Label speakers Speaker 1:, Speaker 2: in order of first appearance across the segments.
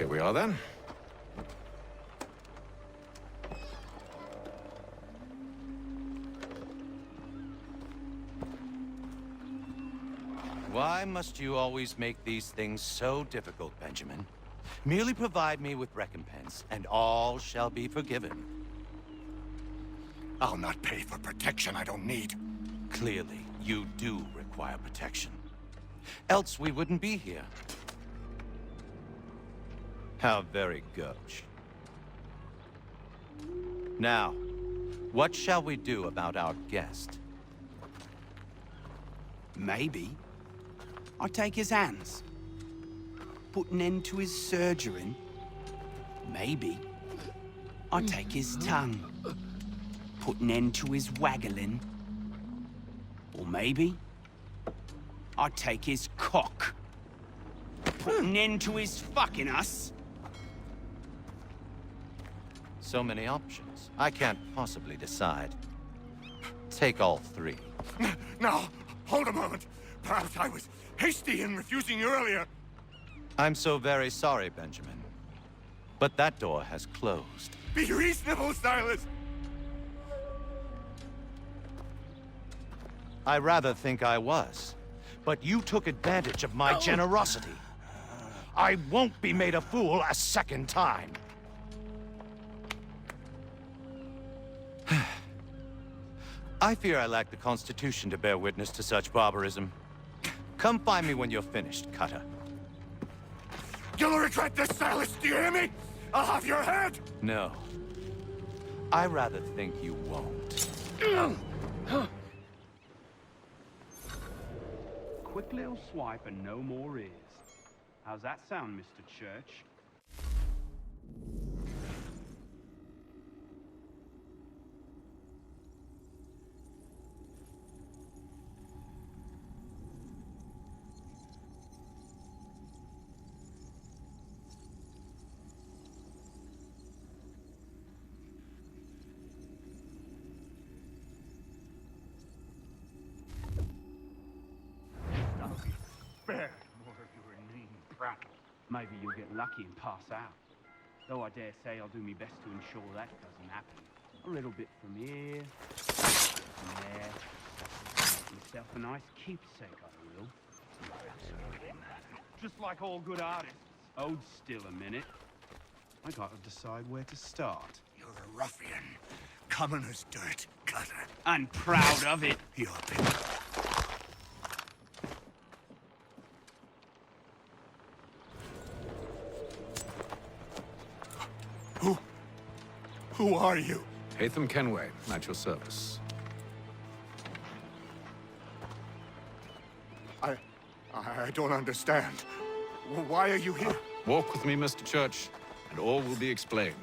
Speaker 1: Here we are then.
Speaker 2: Why must you always make these things so difficult, Benjamin? Merely provide me with recompense, and all shall be forgiven.
Speaker 3: I'll not pay for protection I don't need.
Speaker 2: Clearly, you do require protection. Else we wouldn't be here. How very gauche. Now, what shall we do about our guest?
Speaker 4: Maybe I take his hands, put an end to his surgering. Maybe I take his tongue, put an end to his waggling. Or maybe I take his cock, put an end to his fucking us.
Speaker 2: So many options. I can't possibly decide. Take all three.
Speaker 3: Now, hold a moment. Perhaps I was hasty in refusing you earlier.
Speaker 2: I'm so very sorry, Benjamin. But that door has closed.
Speaker 3: Be reasonable, Silas!
Speaker 2: I rather think I was. But you took advantage of my generosity. I won't be made a fool a second time. I fear I lack the constitution to bear witness to such barbarism. Come find me when you're finished, Cutter.
Speaker 3: You'll regret this, Silas, do you hear me? I'll have your head!
Speaker 2: No. I rather think you won't.
Speaker 4: Quick little swipe and no more is. How's that sound, Mr. Church?
Speaker 3: Bear.
Speaker 4: More of your inane prattle. Maybe you'll get lucky and pass out. Though I dare say I'll do my best to ensure that doesn't happen. A little bit from here, from there. Myself a nice keepsake, I will. Just like all good artists. Hold still a minute. I gotta decide where to start.
Speaker 3: You're a ruffian. Common as dirt, Cutter.
Speaker 4: I'm proud of it.
Speaker 3: You're big. Who are you?
Speaker 1: Haytham Kenway, at your service.
Speaker 3: I don't understand. Why are you here?
Speaker 1: Walk with me, Mr. Church, and all will be explained.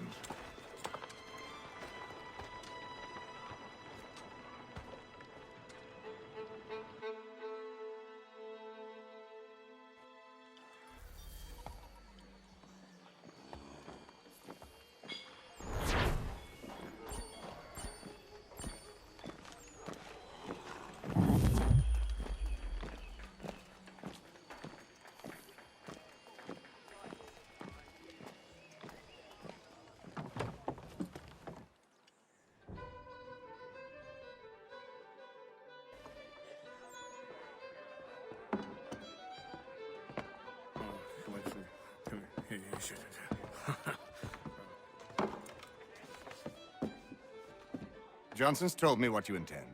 Speaker 3: Johnson's told me what you intend.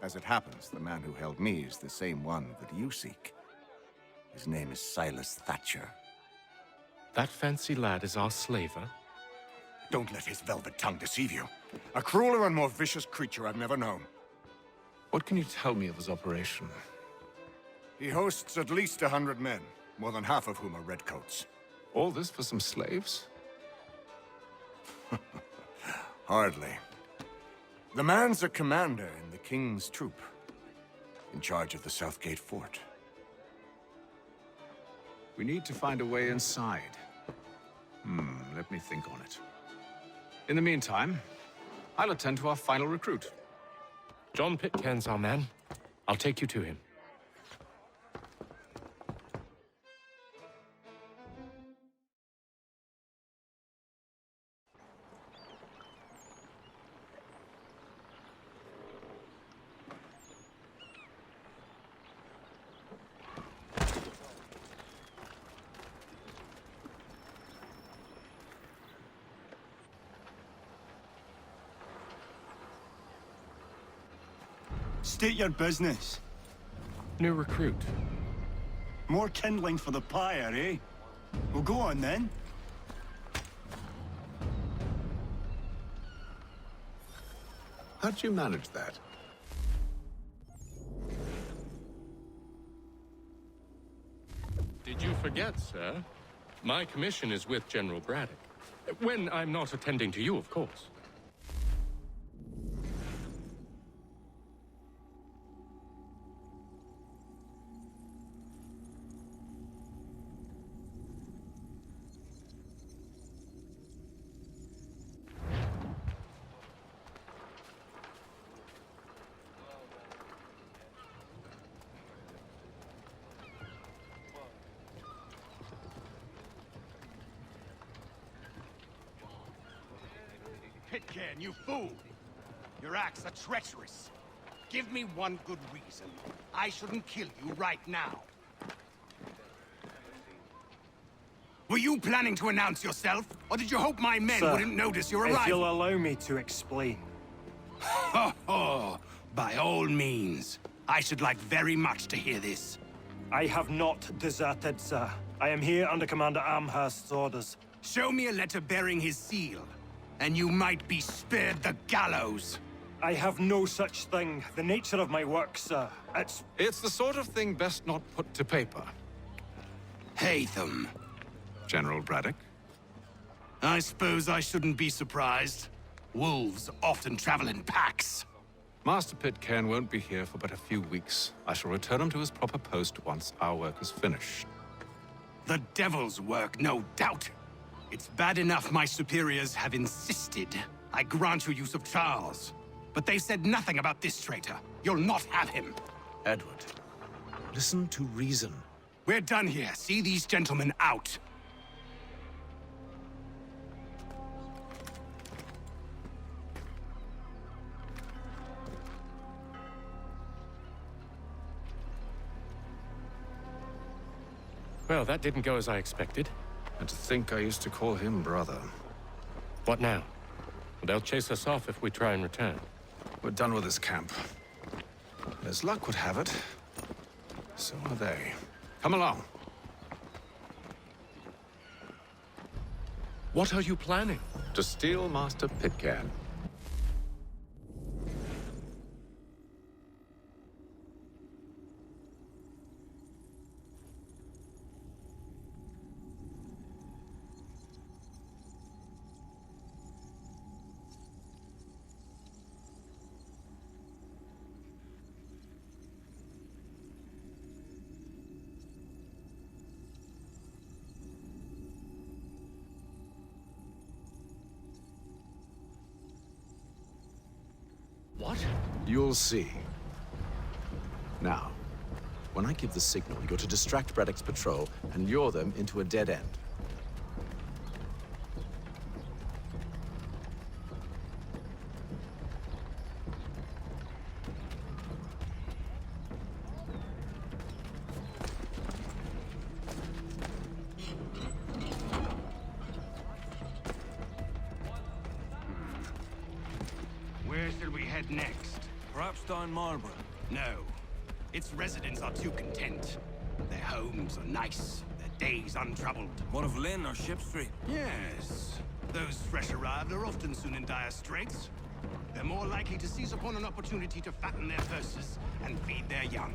Speaker 3: As it happens, the man who held me is the same one that you seek. His name is Silas Thatcher.
Speaker 5: That fancy lad is our slaver?
Speaker 3: Don't let his velvet tongue deceive you. A crueler and more vicious creature I've never known.
Speaker 1: What can you tell me of his operation?
Speaker 3: He hosts at least 100 men, more than half of whom are redcoats.
Speaker 1: All this for some slaves?
Speaker 3: Hardly. The man's a commander in the King's troop, in charge of the Southgate Fort.
Speaker 1: We need to find a way inside. Let me think on it. In the meantime, I'll attend to our final recruit.
Speaker 5: John Pitcairn's our man. I'll take you to him.
Speaker 6: State your business.
Speaker 5: New recruit.
Speaker 6: More kindling for the pyre, eh? Well, go on then.
Speaker 1: How'd you manage that?
Speaker 5: Did you forget, sir? My commission is with General Braddock. When I'm not attending to you, of course.
Speaker 4: Pitcairn, you fool! Your acts are treacherous. Give me one good reason. I shouldn't kill you right now. Were you planning to announce yourself? Or did you hope my men
Speaker 7: Sir,
Speaker 4: wouldn't notice your
Speaker 7: if
Speaker 4: arrival?
Speaker 7: you'll allow me to explain.
Speaker 4: Ho ho! By all means. I should like very much to hear this.
Speaker 7: I have not deserted, sir. I am here under Commander Amherst's orders.
Speaker 4: Show me a letter bearing his seal, and you might be spared the gallows.
Speaker 7: I have no such thing. The nature of my work, sir,
Speaker 1: It's the sort of thing best not put to paper.
Speaker 4: Haytham.
Speaker 1: General Braddock?
Speaker 4: I suppose I shouldn't be surprised. Wolves often travel in packs.
Speaker 1: Master Pitcairn won't be here for but a few weeks. I shall return him to his proper post once our work is finished.
Speaker 4: The devil's work, no doubt. It's bad enough my superiors have insisted I grant you use of Charles. But they said nothing about this traitor. You'll not have him.
Speaker 1: Edward, listen to reason.
Speaker 4: We're done here. See these gentlemen out.
Speaker 5: Well, that didn't go as I expected.
Speaker 1: And to think I used to call him brother.
Speaker 5: What now? They'll chase us off if we try and return.
Speaker 1: We're done with this camp. As luck would have it, so are they. Come along.
Speaker 5: What are you planning?
Speaker 1: To steal Master Pitcairn.
Speaker 5: What?
Speaker 1: You'll see. Now, when I give the signal, you're to distract Braddock's patrol and lure them into a dead end.
Speaker 4: Where shall we head next?
Speaker 6: Perhaps down Marlborough.
Speaker 4: No. Its residents are too content. Their homes are nice, their days untroubled.
Speaker 6: What of Lynn or Ship Street?
Speaker 4: Yes. Those fresh arrived are often soon in dire straits. They're more likely to seize upon an opportunity to fatten their purses and feed their young.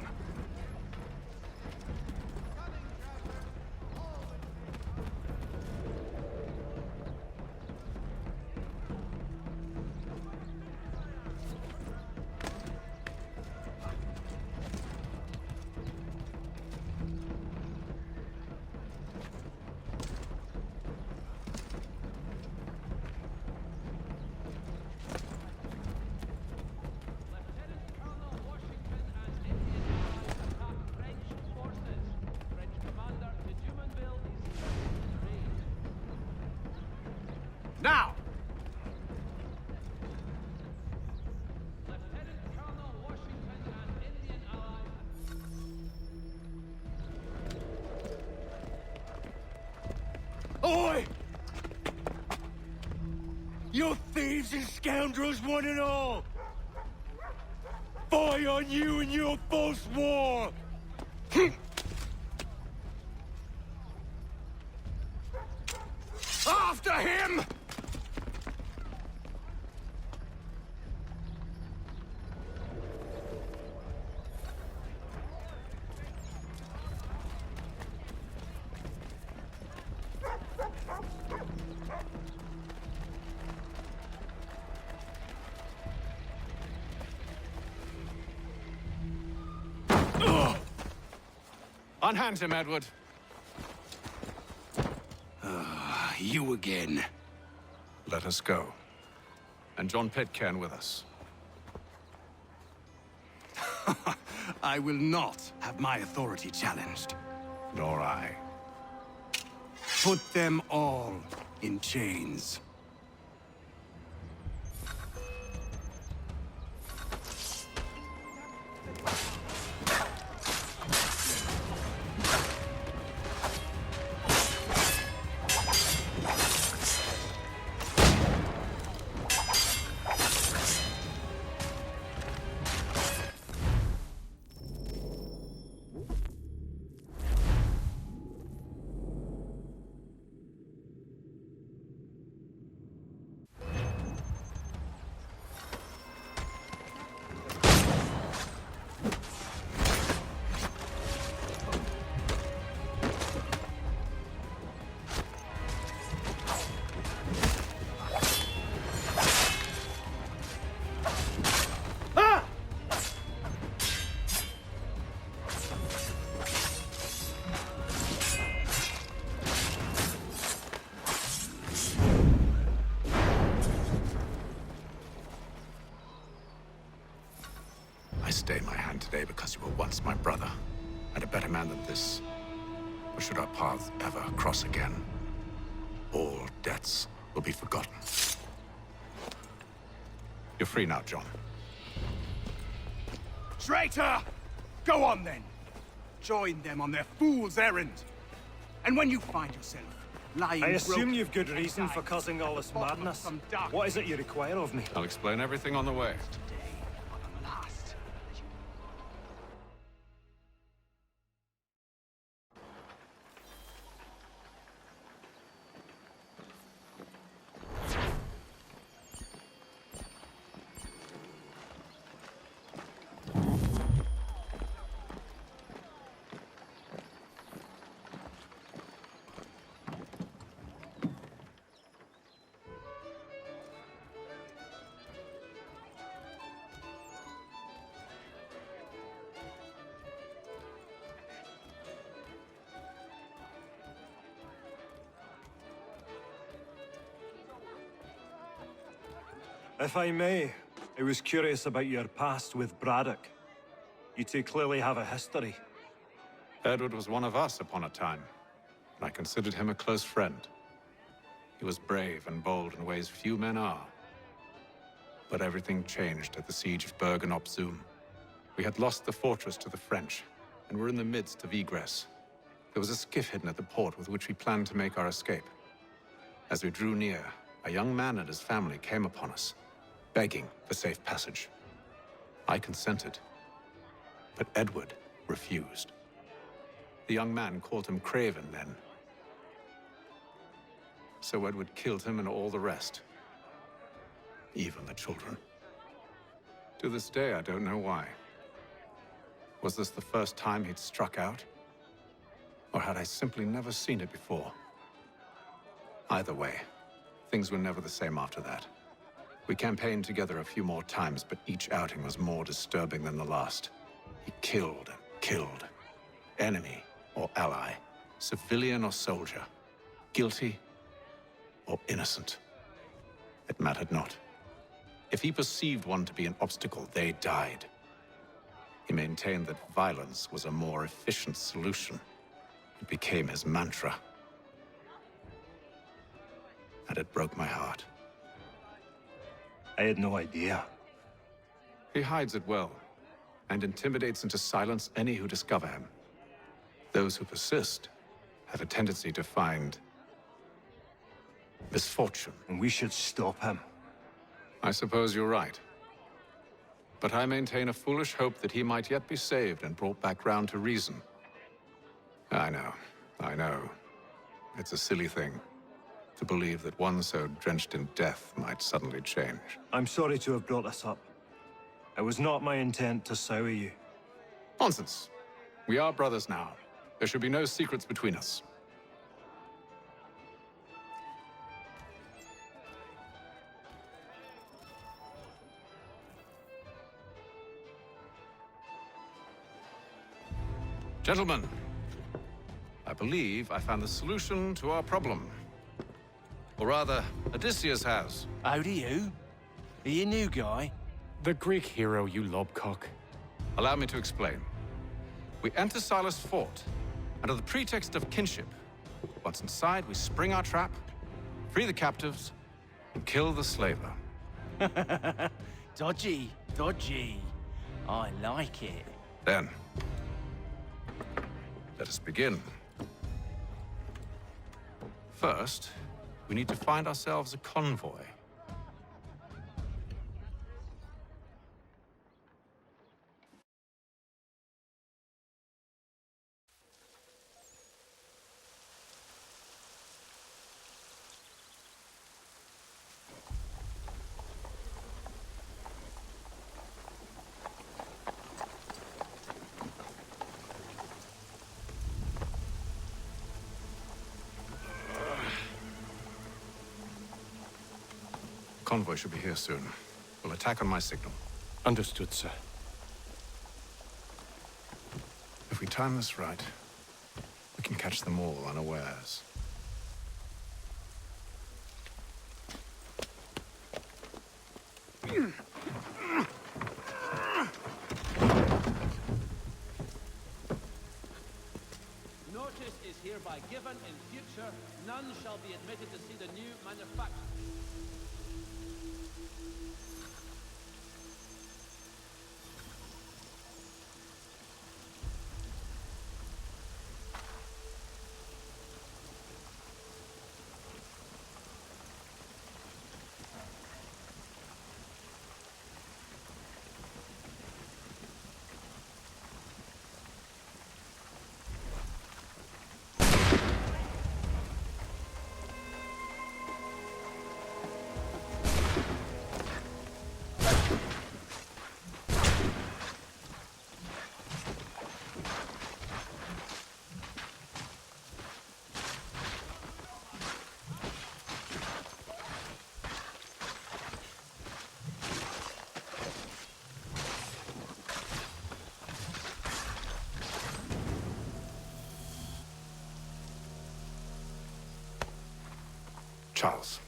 Speaker 4: Now! Oi! You thieves and scoundrels, one and all!
Speaker 7: spy on you and your false war!
Speaker 1: After him! Unhand him, Edward.
Speaker 4: You again.
Speaker 1: Let us go. And John Pitcairn with us.
Speaker 4: I will not have my authority challenged.
Speaker 1: Nor I.
Speaker 4: Put them all in chains.
Speaker 1: Stay my hand today because you were once my brother, and a better man than this. Or should our paths ever cross again, all debts will be forgotten. You're free now, John.
Speaker 4: Traitor! Go on then. Join them on their fool's errand. And when you find yourself lying
Speaker 7: I assume
Speaker 4: broken
Speaker 7: you've good reason for causing all this madness. What is it you require of me?
Speaker 1: I'll explain everything on the way.
Speaker 7: If I may, I was curious about your past with Braddock. You two clearly have a history.
Speaker 1: Edward was one of us upon a time, and I considered him a close friend. He was brave and bold in ways few men are. But everything changed at the siege of Bergen op Zoom. We had lost the fortress to the French, and were in the midst of egress. There was a skiff hidden at the port with which we planned to make our escape. As we drew near, a young man and his family came upon us, begging for safe passage. I consented, but Edward refused. The young man called him craven then. So Edward killed him and all the rest, even the children. To this day, I don't know why. Was this the first time he'd struck out? Or had I simply never seen it before? Either way, things were never the same after that. We campaigned together a few more times, but each outing was more disturbing than the last. He killed and killed. Enemy or ally, civilian or soldier, guilty or innocent. It mattered not. If he perceived one to be an obstacle, they died. He maintained that violence was a more efficient solution. It became his mantra. And it broke my heart.
Speaker 7: I had no idea.
Speaker 1: He hides it well, and intimidates into silence any who discover him. Those who persist have a tendency to find misfortune.
Speaker 7: And we should stop him.
Speaker 1: I suppose you're right. But I maintain a foolish hope that he might yet be saved and brought back round to reason. I know. It's a silly thing to believe that one so drenched in death might suddenly change.
Speaker 7: I'm sorry to have brought this up. It was not my intent to sour you.
Speaker 1: Nonsense. We are brothers now. There should be no secrets between us. Gentlemen, I believe I found the solution to our problem. Or rather, Odysseus has.
Speaker 8: How do you? Are you a new guy?
Speaker 5: The Greek hero, you lobcock.
Speaker 1: Allow me to explain. We enter Silas' fort, under the pretext of kinship. Once inside, we spring our trap, free the captives, and kill the slaver.
Speaker 8: Dodgy, dodgy. I like it.
Speaker 1: Then, let us begin. First, we need to find ourselves a convoy. Convoy should be here soon. We'll attack on my signal.
Speaker 5: Understood, sir.
Speaker 1: If we time this right, we can catch them all unawares.
Speaker 9: Notice is hereby given in future. None shall be admitted to see the new manufacture.
Speaker 1: Charles,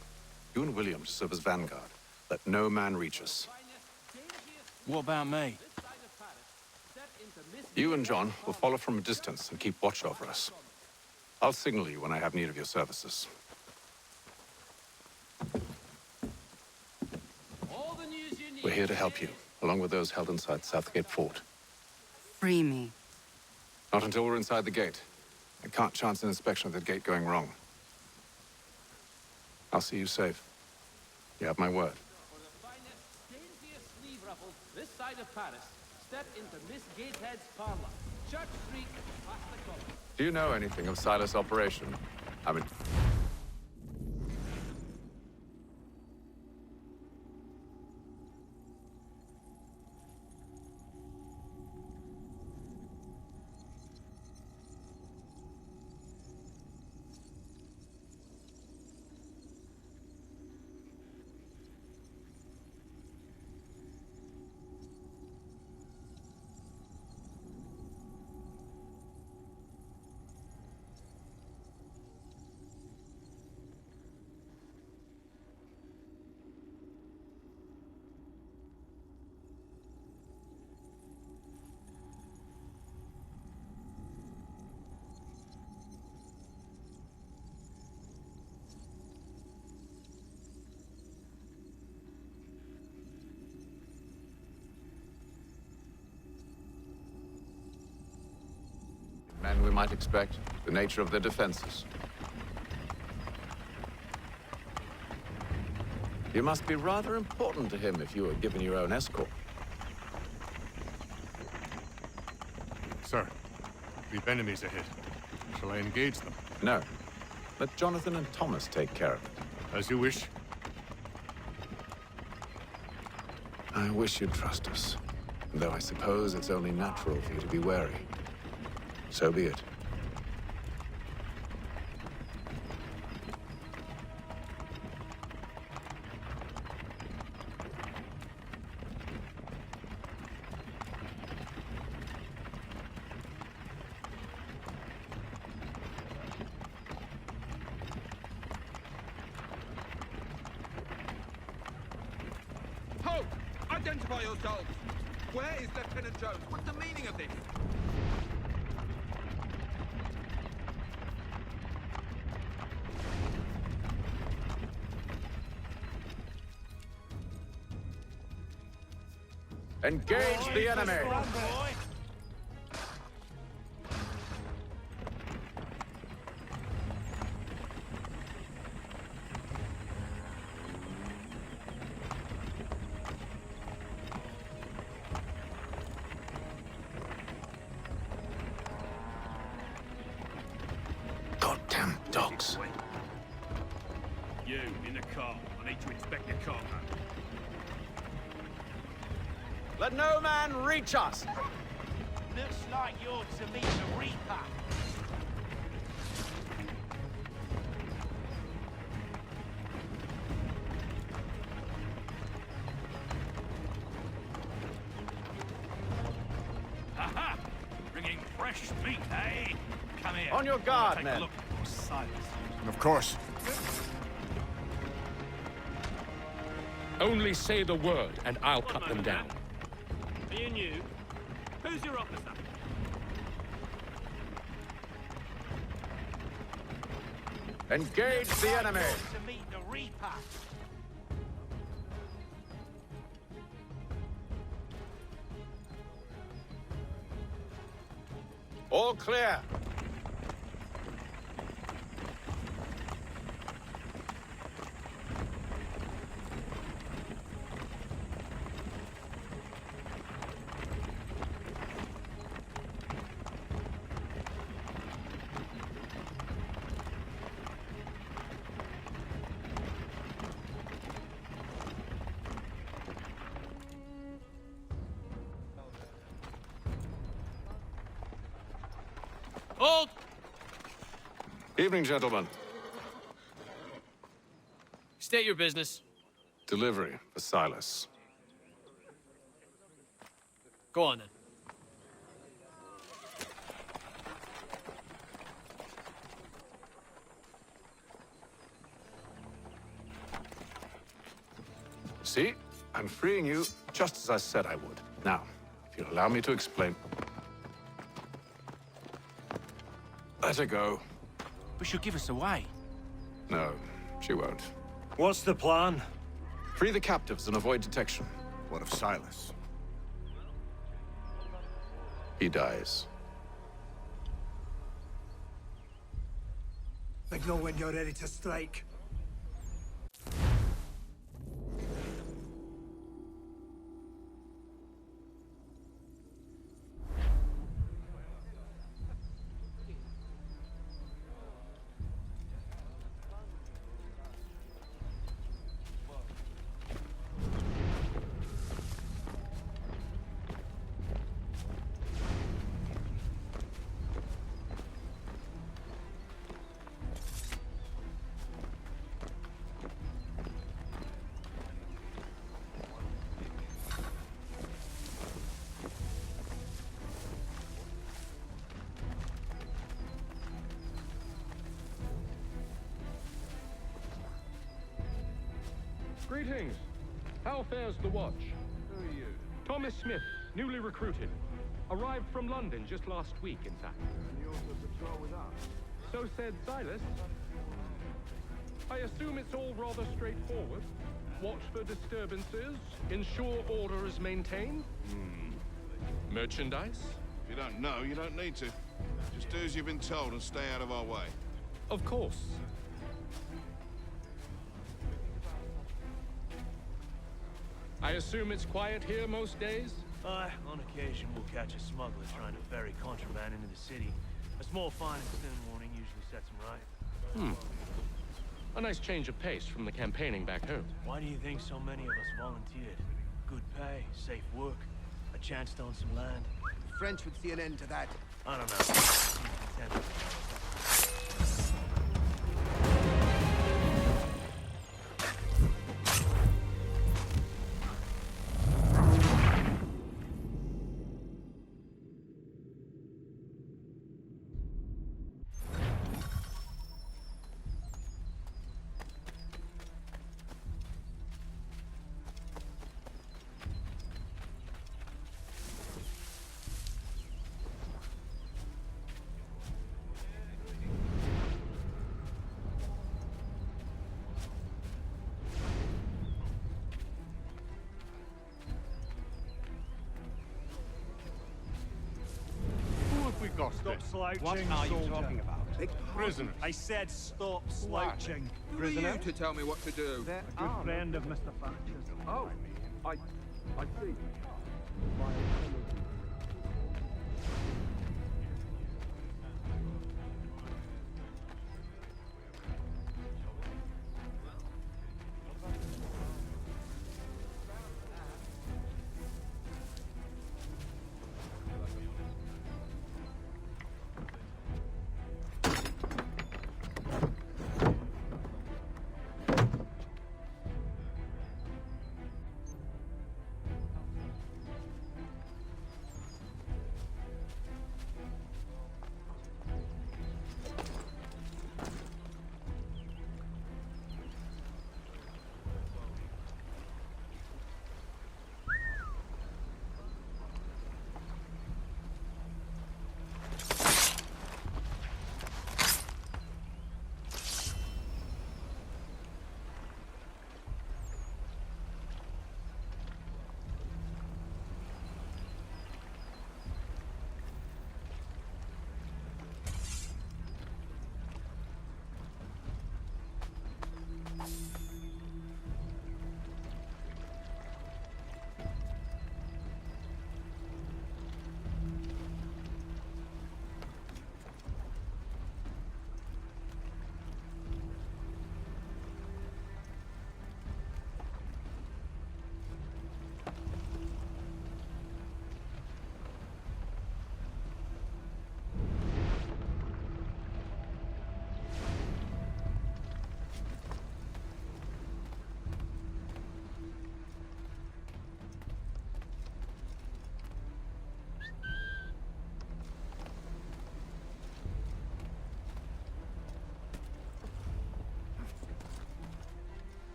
Speaker 1: you and William serve as vanguard. Let no man reach us.
Speaker 8: What about me?
Speaker 1: You and John will follow from a distance and keep watch over us. I'll signal you when I have need of your services. We're here to help you, along with those held inside Southgate Fort.
Speaker 10: Free me.
Speaker 1: Not until we're inside the gate. I can't chance an inspection of the gate going wrong. I'll see you safe. You have my word.
Speaker 9: For the finest, daintiest sleeve ruffle this side of Paris, step into Miss Gatehead's parlor. Church Street, past the college.
Speaker 1: Do you know anything of Silas' operation? I mean... Men we might expect, the nature of their defenses. You must be rather important to him if you were given your own escort.
Speaker 11: Sir, we've enemies ahead. Shall I engage them?
Speaker 1: No. Let Jonathan and Thomas take care of it.
Speaker 11: As you wish.
Speaker 1: I wish you'd trust us. Though I suppose it's only natural for you to be wary. So be it.
Speaker 12: Halt! Identify yourselves! Where is Lieutenant Jones? What's the meaning of this?
Speaker 1: Engage the enemy! Goddamn dogs.
Speaker 13: You, in the car. I need to inspect the cargo.
Speaker 1: Let no man reach us!
Speaker 8: Looks like you're to meet the Reaper.
Speaker 13: Aha! Bringing fresh meat, eh? Come here.
Speaker 1: On your guard,
Speaker 13: Take
Speaker 1: men.
Speaker 13: a look at your Silas.
Speaker 3: Of course.
Speaker 5: Only say the word, and I'll cut them down.
Speaker 13: Me and you. Who's your officer?
Speaker 1: Engage the enemy!
Speaker 8: To meet the Reaper.
Speaker 1: All clear!
Speaker 9: Hold!
Speaker 1: Evening, gentlemen.
Speaker 9: State your business.
Speaker 1: Delivery for Silas.
Speaker 9: Go on, then.
Speaker 1: See? I'm freeing you just as I said I would. Now, if you'll allow me to explain... Let her go.
Speaker 4: But she'll give us away.
Speaker 1: No, she won't.
Speaker 7: What's the plan?
Speaker 1: Free the captives and avoid detection.
Speaker 3: What of Silas?
Speaker 1: He dies.
Speaker 6: Signal when you're ready to strike.
Speaker 5: Greetings. How fares the watch? Who are you? Thomas Smith, newly recruited. Arrived from London just last week, in fact.
Speaker 6: And you're to patrol with us.
Speaker 5: So said Silas. I assume it's all rather straightforward. Watch for disturbances, ensure order is maintained. Merchandise?
Speaker 14: If you don't know, you don't need to. Just do as you've been told and stay out of our way.
Speaker 5: Of course. I assume it's quiet here most days?
Speaker 15: On occasion we'll catch a smuggler trying to ferry contraband into the city. A small fine and stern warning usually sets him right.
Speaker 5: A nice change of pace from the campaigning back home.
Speaker 15: Why do you think so many of us volunteered? Good pay, safe work, a chance to own some land.
Speaker 16: The French would see an end to that.
Speaker 15: I don't know. Content.
Speaker 7: Stop slouching,
Speaker 4: What are you
Speaker 7: soldier.
Speaker 4: talking about?
Speaker 11: Prisoners.
Speaker 7: I said stop slouching.
Speaker 12: Who are you to tell me what to do?
Speaker 7: A good friend of Mr. Thatcher's.
Speaker 12: Oh, I see.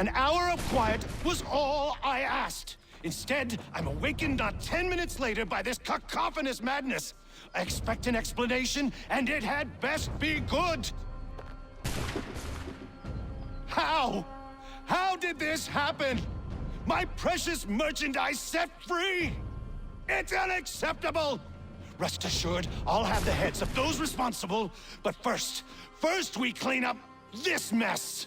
Speaker 2: An hour of quiet was all I asked. Instead, I'm awakened not 10 minutes later by this cacophonous madness. I expect an explanation, and it had best be good. How? How did this happen? My precious merchandise set free! It's unacceptable! Rest assured, I'll have the heads of those responsible, but first we clean up this mess!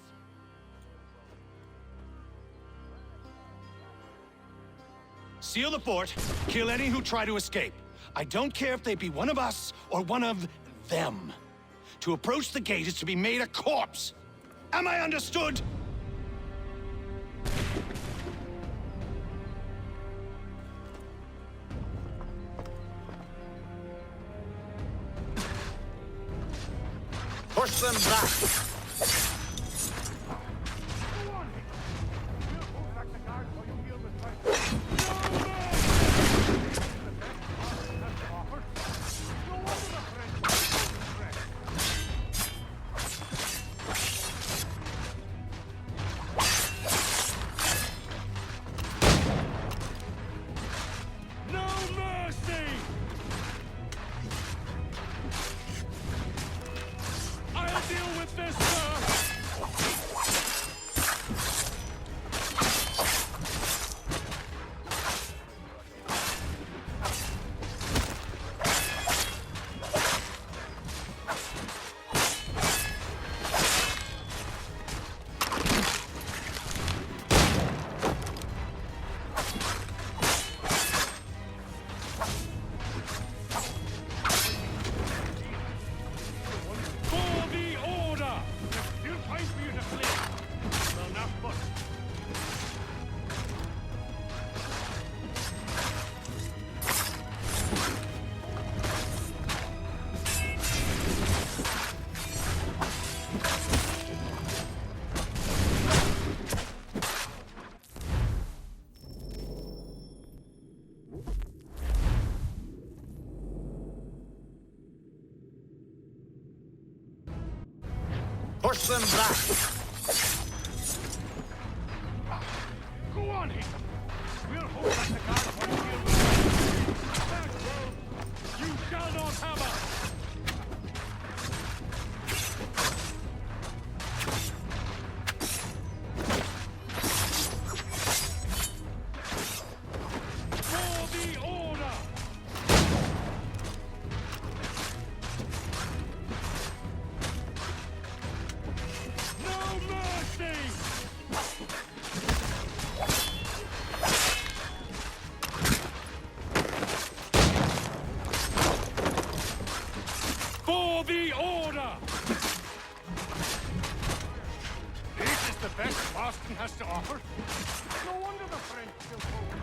Speaker 2: Seal the fort, kill any who try to escape. I don't care if they be one of us or one of them. To approach the gate is to be made a corpse. Am I understood?
Speaker 3: Push them back! Push them back!
Speaker 13: Go on, Haytham. We'll hold back the guard for you. Back, bro. You shall not have us! For the order! For the order! This is the best Boston has to offer. No wonder the French still forward.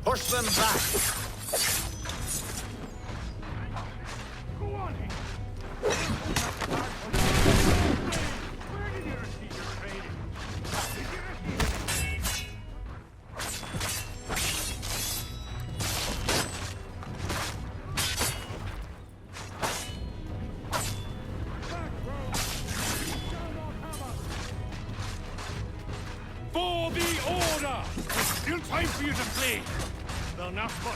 Speaker 3: Push them back!
Speaker 13: Go on, Haytham. Where did you receive your training? Did you receive it? Ah, there's still time for you to play. Though not much.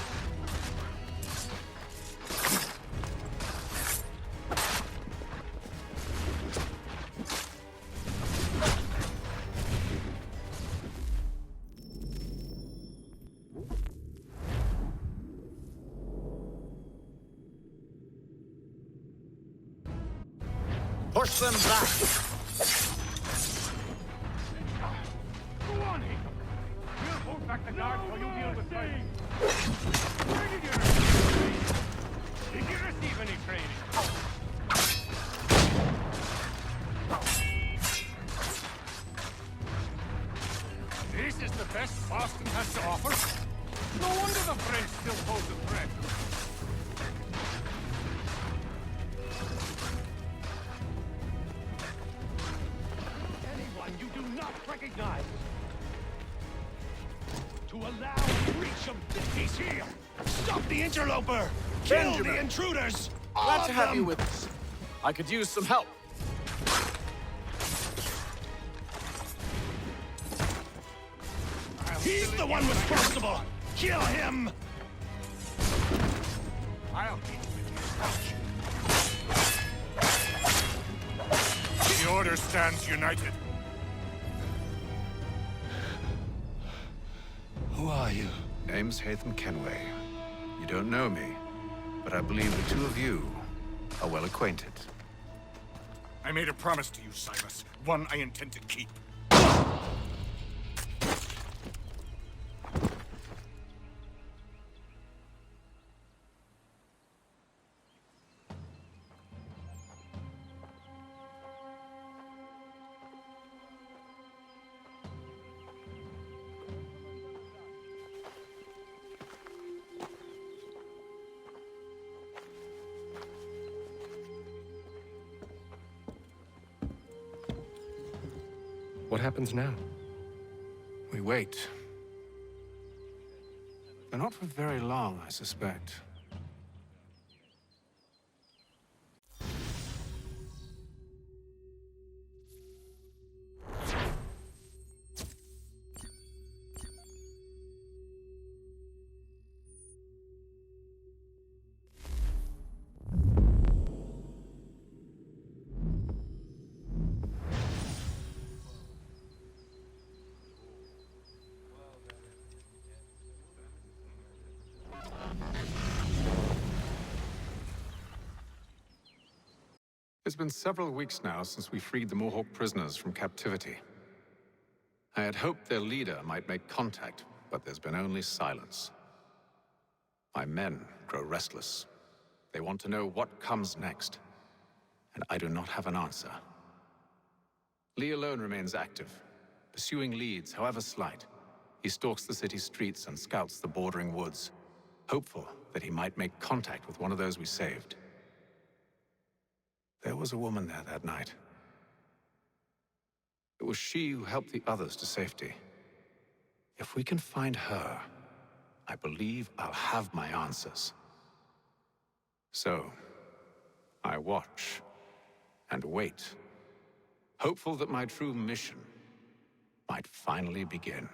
Speaker 3: Push them back!
Speaker 13: Go on, Haytham. We'll hold back the guard while you deal with Silas. Where did you receive training? Did you receive any training? This is the best Boston has to offer? No wonder the French still pose a threat. Recognize. To allow reach of he's here.
Speaker 2: Stop the interloper! Kill the intruders!
Speaker 17: Glad to have you with us. I could use some help.
Speaker 2: He's the one responsible! Kill him!
Speaker 13: I'll
Speaker 11: The Order stands united.
Speaker 2: Who are you?
Speaker 1: Name's Haytham Kenway. You don't know me, but I believe the two of you are well acquainted.
Speaker 11: I made a promise to you, Silas. One I intend to keep.
Speaker 18: What happens now?
Speaker 1: We wait. But not for very long, I suspect. It's been several weeks now since we freed the Mohawk prisoners from captivity. I had hoped their leader might make contact, but there's been only silence. My men grow restless. They want to know what comes next, and I do not have an answer. Lee alone remains active, pursuing leads, however slight. He stalks the city streets and scouts the bordering woods, hopeful that he might make contact with one of those we saved. There was a woman there that night. It was she who helped the others to safety. If we can find her, I believe I'll have my answers. So, I watch and wait, hopeful that my true mission might finally begin.